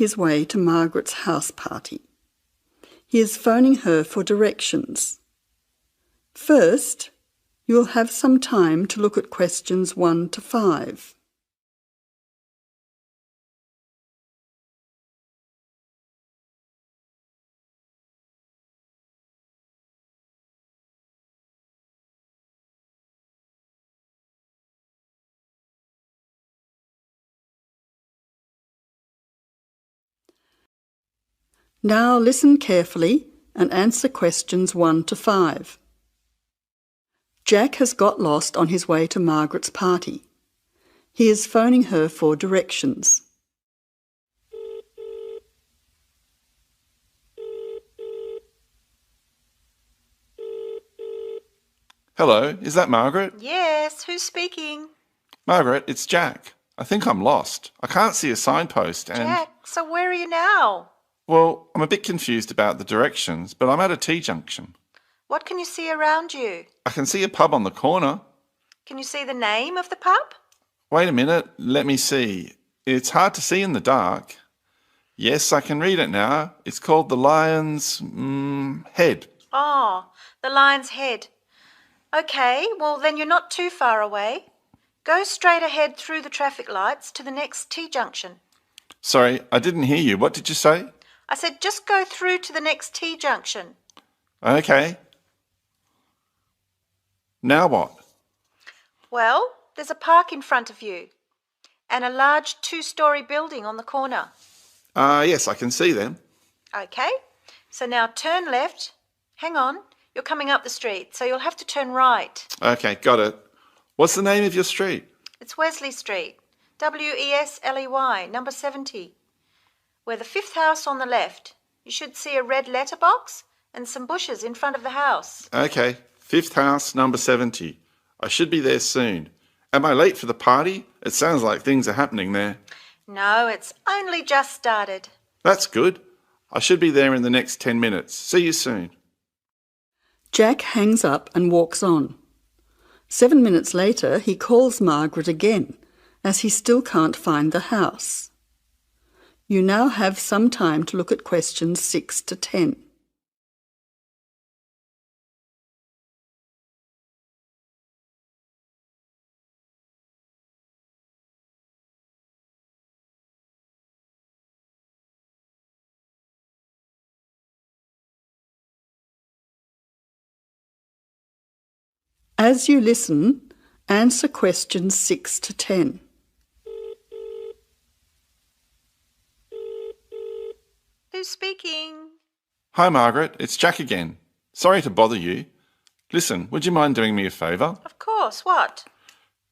his way to Margaret's house party. He is phoning her for directions. First, you will have some time to look at questions 1 to 5. Now listen carefully and answer questions 1 to 5. Jack has got lost on his way to Margaret's party. He is phoning her for directions. Hello, is that Margaret? Yes, who's speaking? Margaret, it's Jack. I think I'm lost. I can't see a signpost and... Jack, so where are you now? Well, I'm a bit confused about the directions, but I'm at a T-junction. What can you see around you? I can see a pub on the corner. Can you see the name of the pub? Wait a minute, let me see. It's hard to see in the dark. Yes, I can read it now. It's called the Lion's Head. Oh, the Lion's Head. Okay, well then you're not too far away. Go straight ahead through the traffic lights to the next T-junction. Sorry, I didn't hear you. What did you say? I said just go through to the next T-junction. Okay. Now what? Well, there's a park in front of you and a large 2-storey building on the corner. Yes, I can see them. Okay, so now turn left. Hang on, you're coming up the street, so you'll have to turn right. Okay, got it. What's the name of your street? It's Wesley Street, Wesley, number 70. We're the 5th house on the left. You should see a red letterbox and some bushes in front of the house. Okay, 5th house, number 70. I should be there soon. Am I late for the party? It sounds like things are happening there. No, it's only just started. That's good. I should be there in the next 10 minutes. See you soon. Jack hangs up and walks on. 7 minutes later, he calls Margaret again, as he still can't find the house. You now have some time to look at questions 6 to 10. As you listen, answer questions 6 to 10. Who's speaking? Hi, Margaret. It's Jack again. Sorry to bother you. Listen, would you mind doing me a favour? Of course, what?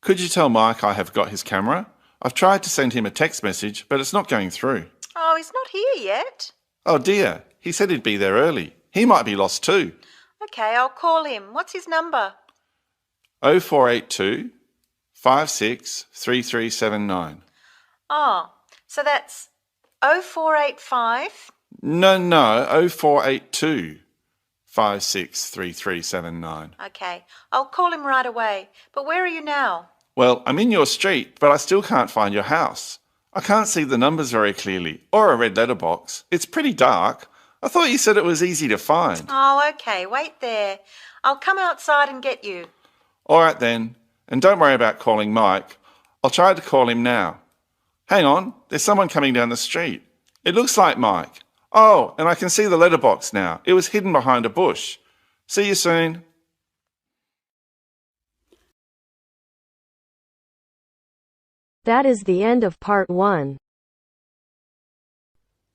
Could you tell Mike I have got his camera? I've tried to send him a text message, but it's not going through. Oh, he's not here yet. Oh dear, he said he'd be there early. He might be lost too. Okay, I'll call him. What's his number? 0482 563379. Oh, so that's 0485. No, 0482 563379. Okay, I'll call him right away. But where are you now? Well, I'm in your street, but I still can't find your house. I can't see the numbers very clearly, or a red letterbox. It's pretty dark. I thought you said it was easy to find. Oh, okay, wait there. I'll come outside and get you. All right then, and don't worry about calling Mike. I'll try to call him now. Hang on, there's someone coming down the street. It looks like Mike. Oh, and I can see the letterbox now. It was hidden behind a bush. See you soon. That is the end of part 1.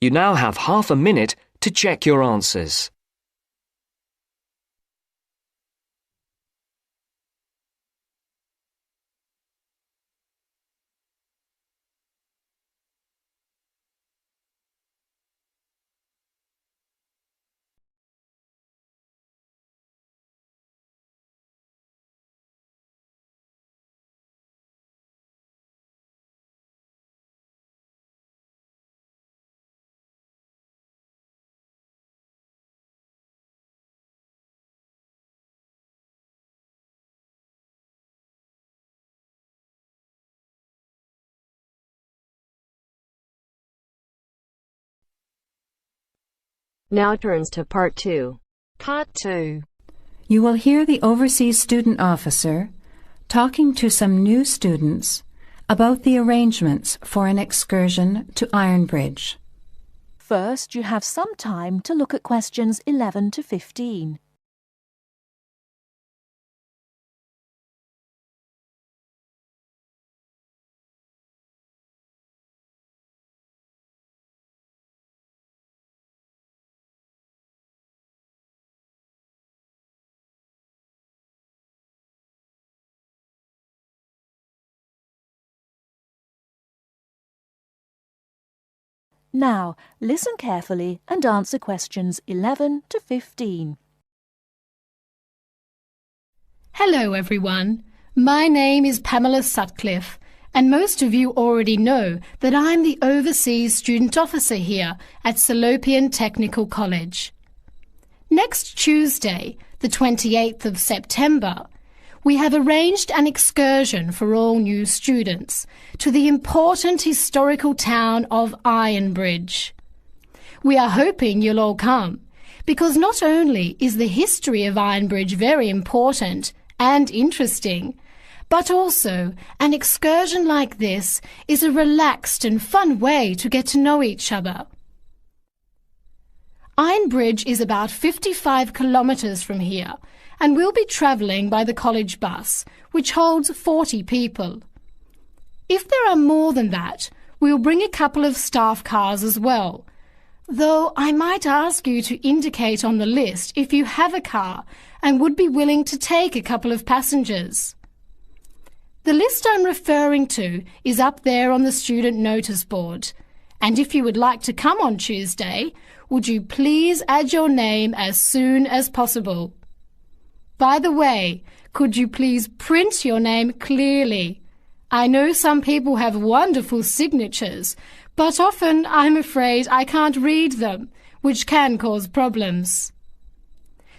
You now have half a minute to check your answers. Now turns to Part 2. Part 2. You will hear the overseas student officer talking to some new students about the arrangements for an excursion to Ironbridge. First, you have some time to look at questions 11 to 15. Now, listen carefully and answer questions 11 to 15. Hello everyone, my name is Pamela Sutcliffe and most of you already know that I'm the Overseas Student Officer here at Salopian Technical College. Next Tuesday, the 28th of September, we have arranged an excursion for all new students to the important historical town of Ironbridge. We are hoping you'll all come, because not only is the history of Ironbridge very important and interesting, but also an excursion like this is a relaxed and fun way to get to know each other. Ironbridge is about 55 kilometres from here, and we'll be travelling by the college bus, which holds 40 people. If there are more than that, we'll bring a couple of staff cars as well, though I might ask you to indicate on the list if you have a car and would be willing to take a couple of passengers. The list I'm referring to is up there on the student notice board, and if you would like to come on Tuesday, would you please add your name as soon as possible? By the way, could you please print your name clearly? I know some people have wonderful signatures, but often I'm afraid I can't read them, which can cause problems.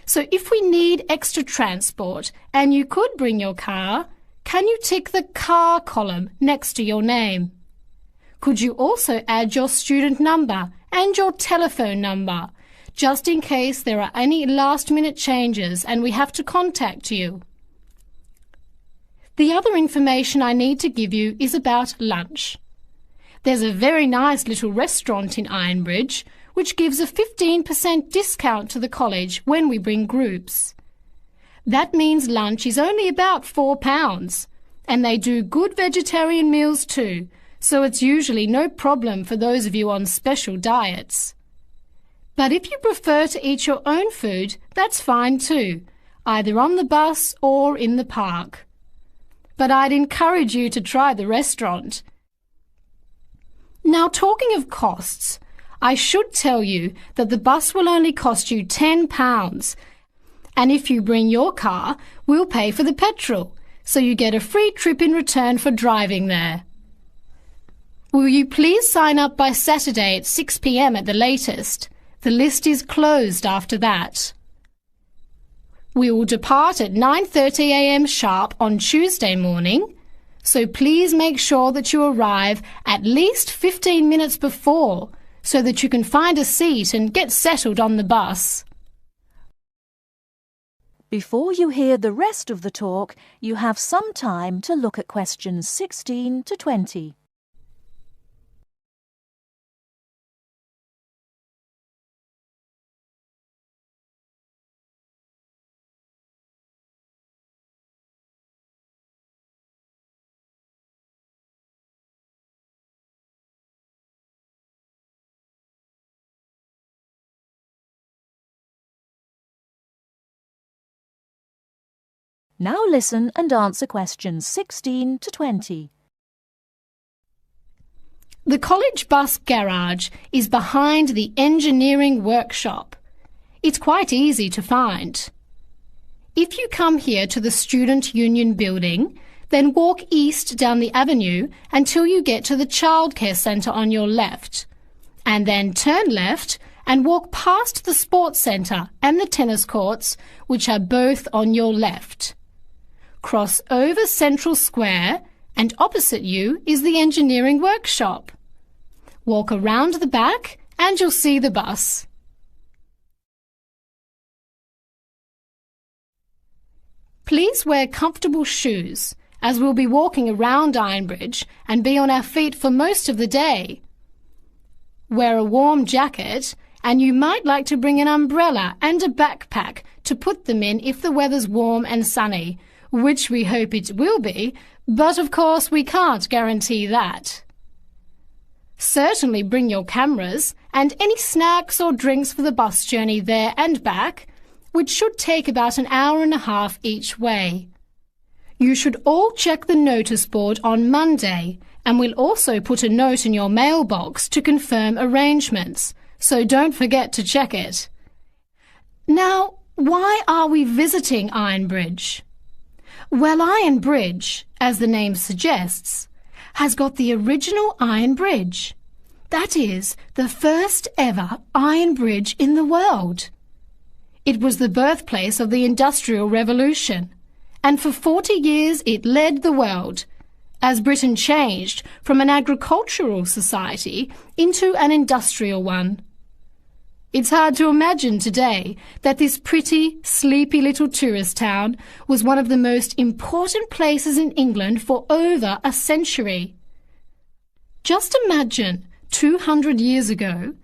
So if we need extra transport and you could bring your car, can you tick the car column next to your name? Could you also add your student number and your telephone number, just in case there are any last-minute changes and we have to contact you? The other information I need to give you is about lunch. There's a very nice little restaurant in Ironbridge which gives a 15% discount to the college when we bring groups. That means lunch is only about £4, and they do good vegetarian meals too, so it's usually no problem for those of you on special diets. But if you prefer to eat your own food, that's fine too, either on the bus or in the park. But I'd encourage you to try the restaurant. Now, talking of costs, I should tell you that the bus will only cost you £10, and if you bring your car, we'll pay for the petrol, so you get a free trip in return for driving there. Will you please sign up by Saturday at 6 p.m. at the latest? The list is closed after that. We will depart at 9:30 a.m. sharp on Tuesday morning, so please make sure that you arrive at least 15 minutes before so that you can find a seat and get settled on the bus. Before you hear the rest of the talk, you have some time to look at questions 16 to 20. Now listen and answer questions 16 to 20. The college bus garage is behind the engineering workshop. It's quite easy to find. If you come here to the Student Union building, then walk east down the avenue until you get to the childcare centre on your left, and then turn left and walk past the sports centre and the tennis courts, which are both on your left. Cross over Central Square, and opposite you is the engineering workshop. Walk around the back and you'll see the bus. Please wear comfortable shoes, as we'll be walking around Ironbridge and be on our feet for most of the day. Wear a warm jacket, and you might like to bring an umbrella and a backpack to put them in if the weather's warm and sunny, which we hope it will be, but of course we can't guarantee that. Certainly bring your cameras and any snacks or drinks for the bus journey there and back, which should take about an hour and a half each way. You should all check the notice board on Monday, and we'll also put a note in your mailbox to confirm arrangements, so don't forget to check it. Now, why are we visiting Ironbridge? Well, Iron Bridge, as the name suggests, has got the original iron bridge. That is, the first ever iron bridge in the world. It was the birthplace of the Industrial Revolution, and for 40 years it led the world, as Britain changed from an agricultural society into an industrial one. It's hard to imagine today that this pretty, sleepy little tourist town was one of the most important places in England for over a century. Just imagine, 200 years ago,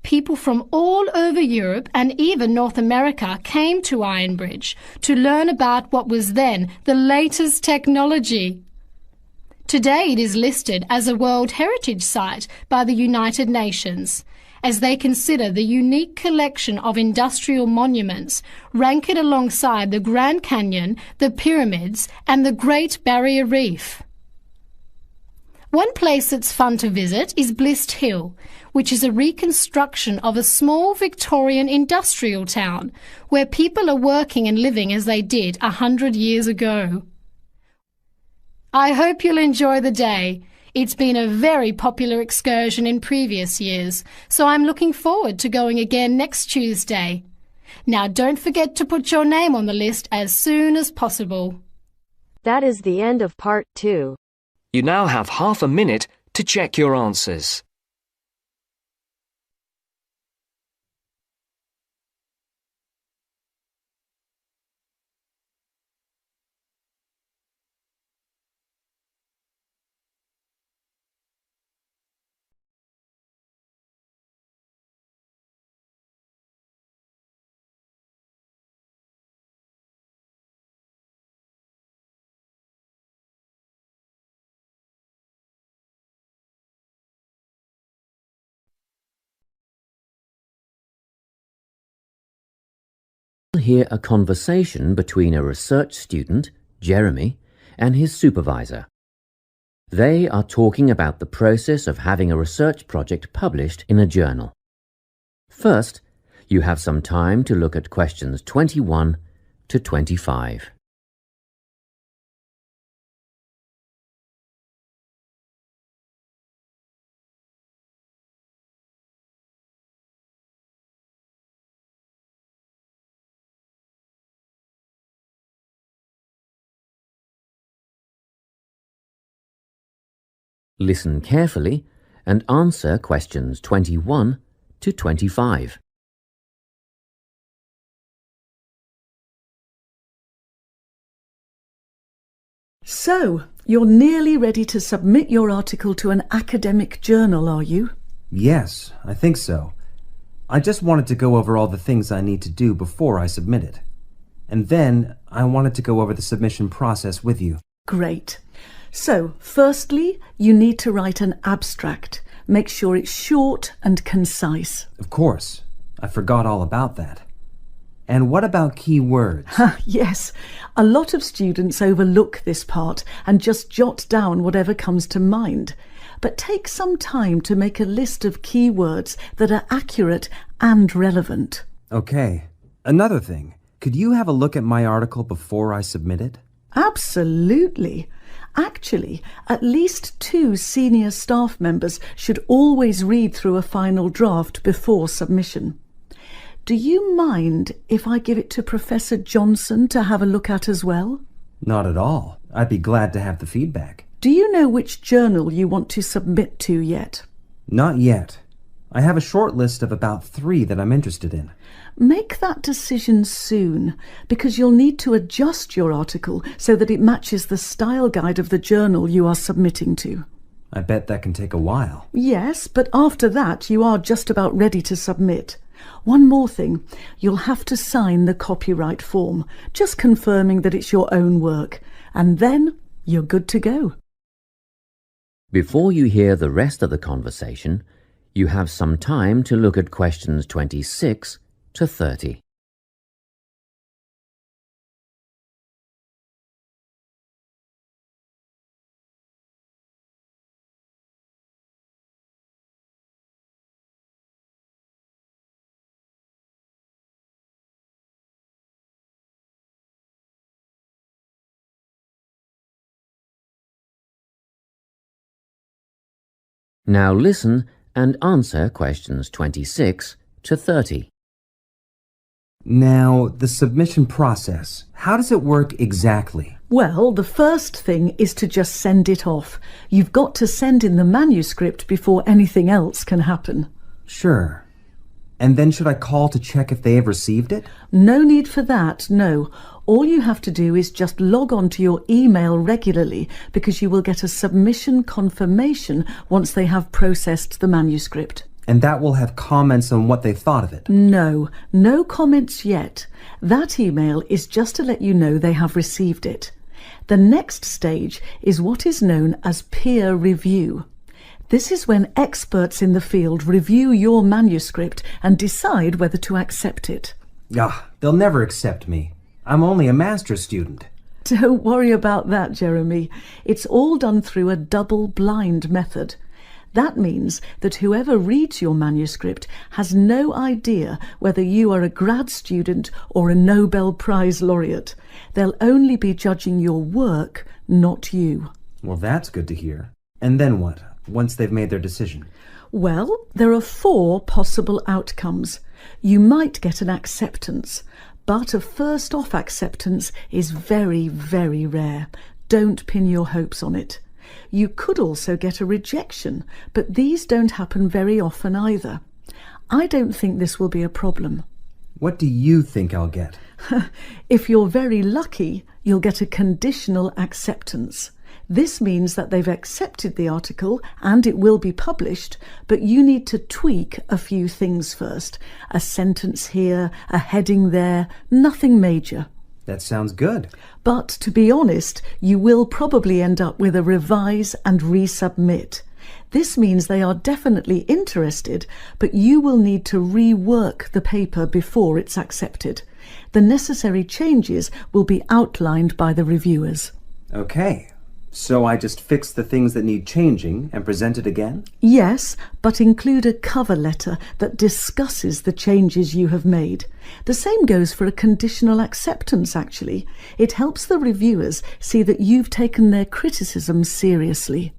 people from all over Europe and even North America came to Ironbridge to learn about what was then the latest technology. Today it is listed as a World Heritage Site by the United Nations, as they consider the unique collection of industrial monuments, rank it alongside the Grand Canyon, the pyramids, and the Great Barrier Reef. One place that's fun to visit is Blist Hill, which is a reconstruction of a small Victorian industrial town where people are working and living as they did 100 years ago. I hope you'll enjoy the day. It's been a very popular excursion in previous years, so I'm looking forward to going again next Tuesday. Now don't forget to put your name on the list as soon as possible. That is the end of part 2. You now have half a minute to check your answers. Hear a conversation between a research student, Jeremy, and his supervisor. They are talking about the process of having a research project published in a journal. First, you have some time to look at questions 21 to 25. Listen carefully and answer questions 21 to 25. So, you're nearly ready to submit your article to an academic journal, are you? Yes, I think so. I just wanted to go over all the things I need to do before I submit it. And then I wanted to go over the submission process with you. Great. So, firstly, you need to write an abstract. Make sure it's short and concise. Of course. I forgot all about that. And what about key words? Yes, a lot of students overlook this part and just jot down whatever comes to mind. But take some time to make a list of key words that are accurate and relevant. Okay. Another thing. Could you have a look at my article before I submit it? Absolutely. Actually, at least 2 senior staff members should always read through a final draft before submission. Do you mind if I give it to Professor Johnson to have a look at as well? Not at all. I'd be glad to have the feedback. Do you know which journal you want to submit to yet? Not yet. I have a short list of about 3 that I'm interested in. Make that decision soon, because you'll need to adjust your article so that it matches the style guide of the journal you are submitting to. I bet that can take a while. Yes, but after that you are just about ready to submit. One more thing, you'll have to sign the copyright form, just confirming that it's your own work, and then you're good to go. Before you hear the rest of the conversation, you have some time to look at questions 26 to 30. Now listen and answer questions 26 to 30. Now, the submission process. How does it work exactly? Well, the first thing is to just send it off. You've got to send in the manuscript before anything else can happen. Sure. And then should I call to check if they have received it? No need for that, no. All you have to do is just log on to your email regularly, because you will get a submission confirmation once they have processed the manuscript. And that will have comments on what they thought of it? No comments yet. That email is just to let you know they have received it. The next stage is what is known as peer review. This is when experts in the field review your manuscript and decide whether to accept it. They'll never accept me. I'm only a master's student. Don't worry about that, Jeremy. It's all done through a double-blind method. That means that whoever reads your manuscript has no idea whether you are a grad student or a Nobel Prize laureate. They'll only be judging your work, not you. Well, that's good to hear. And then what, once they've made their decision? Well, there are 4 possible outcomes. You might get an acceptance, but a first-off acceptance is very, very rare. Don't pin your hopes on it. You could also get a rejection, but these don't happen very often either. I don't think this will be a problem. What do you think I'll get? If you're very lucky, you'll get a conditional acceptance. This means that they've accepted the article and it will be published, but you need to tweak a few things first. A sentence here, a heading there, nothing major. That sounds good. But to be honest, you will probably end up with a revise and resubmit. This means they are definitely interested, but you will need to rework the paper before it's accepted. The necessary changes will be outlined by the reviewers. Okay. So I just fix the things that need changing and present it again? Yes, but include a cover letter that discusses the changes you have made. The same goes for a conditional acceptance, actually. It helps the reviewers see that you've taken their criticism seriously.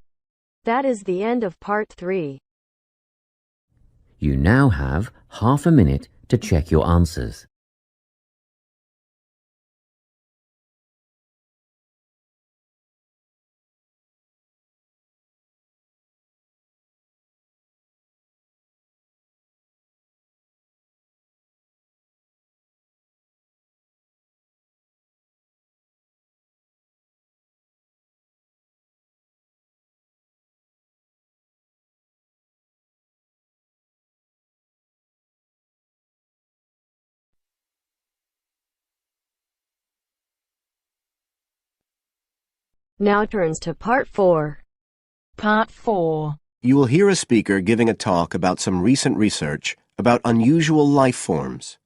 That is the end of part 3. You now have half a minute to check your answers. Now turns to part 4. Part 4. You will hear a speaker giving a talk about some recent research about unusual life forms.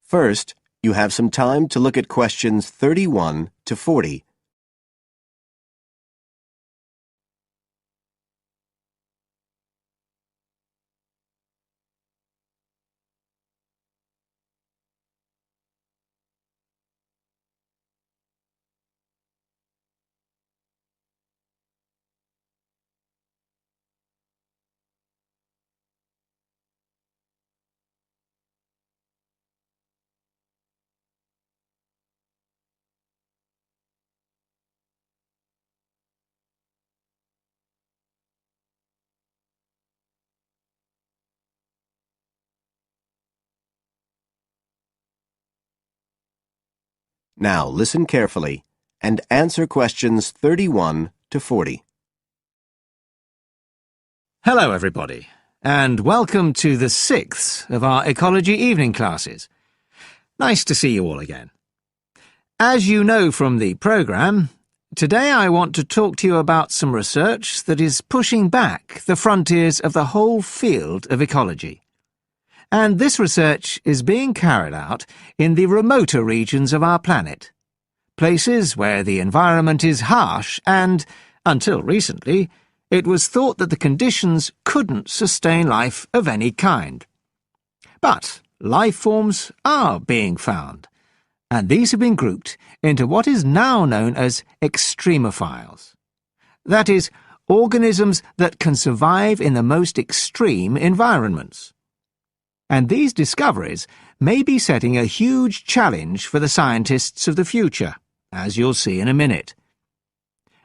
First, you have some time to look at questions 31 to 40. Now listen carefully and answer questions 31 to 40. Hello, everybody, and welcome to the 6th of our ecology evening classes. Nice to see you all again. As you know from the programme, today I want to talk to you about some research that is pushing back the frontiers of the whole field of ecology. And this research is being carried out in the remoter regions of our planet, places where the environment is harsh and, until recently, it was thought that the conditions couldn't sustain life of any kind. But life forms are being found, and these have been grouped into what is now known as extremophiles. That is, organisms that can survive in the most extreme environments. And these discoveries may be setting a huge challenge for the scientists of the future, as you'll see in a minute.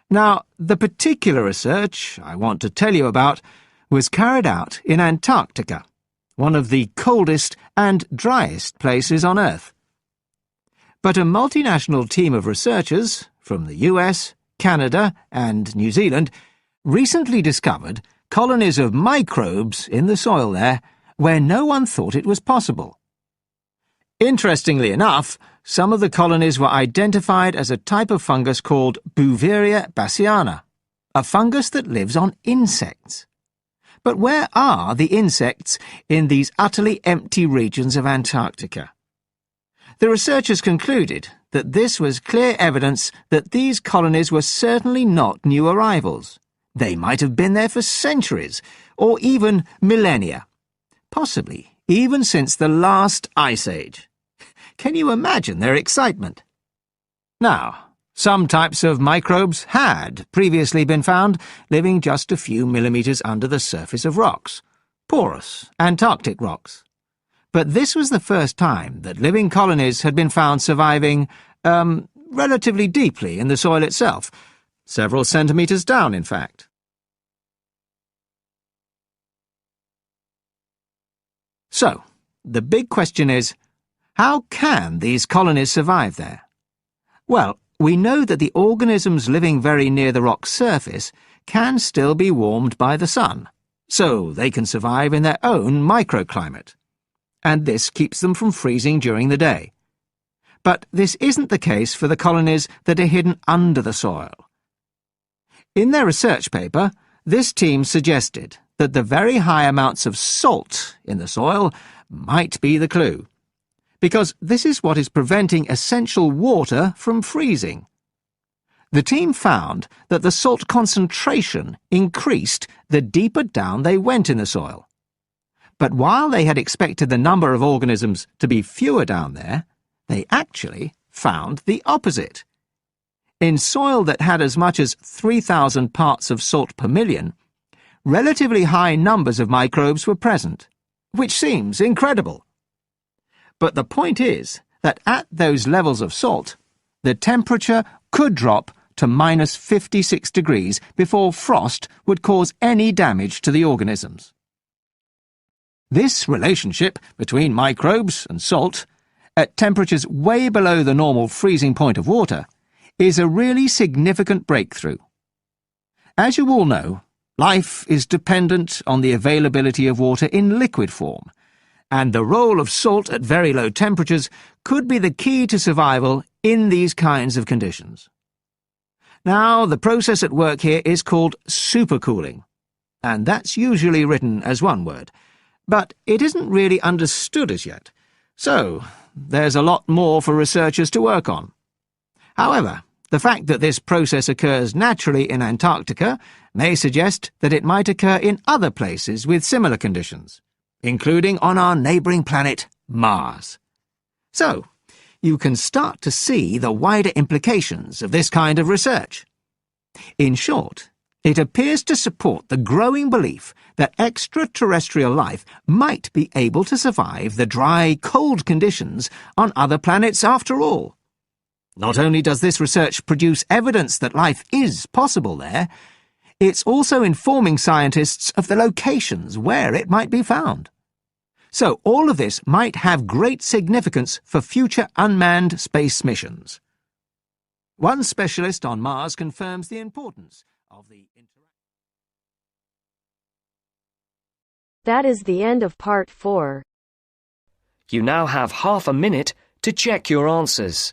Now, the particular research I want to tell you about was carried out in Antarctica, one of the coldest and driest places on Earth. But a multinational team of researchers from the US, Canada, and New Zealand recently discovered colonies of microbes in the soil there where no one thought it was possible. Interestingly enough, some of the colonies were identified as a type of fungus called Bouveria bassiana, a fungus that lives on insects. But where are the insects in these utterly empty regions of Antarctica? The researchers concluded that this was clear evidence that these colonies were certainly not new arrivals. They might have been there for centuries, or even millennia. Possibly even since the last ice age. Can you imagine their excitement? Now, some types of microbes had previously been found living just a few millimetres under the surface of rocks, porous Antarctic rocks. But this was the first time that living colonies had been found surviving, relatively deeply in the soil itself, several centimetres down, in fact. So, the big question is, how can these colonies survive there? Well, we know that the organisms living very near the rock's surface can still be warmed by the sun, so they can survive in their own microclimate, and this keeps them from freezing during the day. But this isn't the case for the colonies that are hidden under the soil. In their research paper, this team suggested that the very high amounts of salt in the soil might be the clue, because this is what is preventing essential water from freezing. The team found that the salt concentration increased the deeper down they went in the soil. But while they had expected the number of organisms to be fewer down there, they actually found the opposite. In soil that had as much as 3,000 parts of salt per million, relatively high numbers of microbes were present, which seems incredible. But the point is that at those levels of salt, the temperature could drop to minus 56 degrees before frost would cause any damage to the organisms. This relationship between microbes and salt, at temperatures way below the normal freezing point of water, is a really significant breakthrough. As you all know, life is dependent on the availability of water in liquid form, and the role of salt at very low temperatures could be the key to survival in these kinds of conditions. Now, the process at work here is called supercooling, and that's usually written as one word, but it isn't really understood as yet, so there's a lot more for researchers to work on. However, the fact that this process occurs naturally in Antarctica may suggest that it might occur in other places with similar conditions, including on our neighbouring planet, Mars. So, you can start to see the wider implications of this kind of research. In short, it appears to support the growing belief that extraterrestrial life might be able to survive the dry, cold conditions on other planets after all. Not only does this research produce evidence that life is possible there, it's also informing scientists of the locations where it might be found. So all of this might have great significance for future unmanned space missions, One specialist on Mars confirms the importance of the interaction. That is the end of part 4. You now have half a minute to check your answers.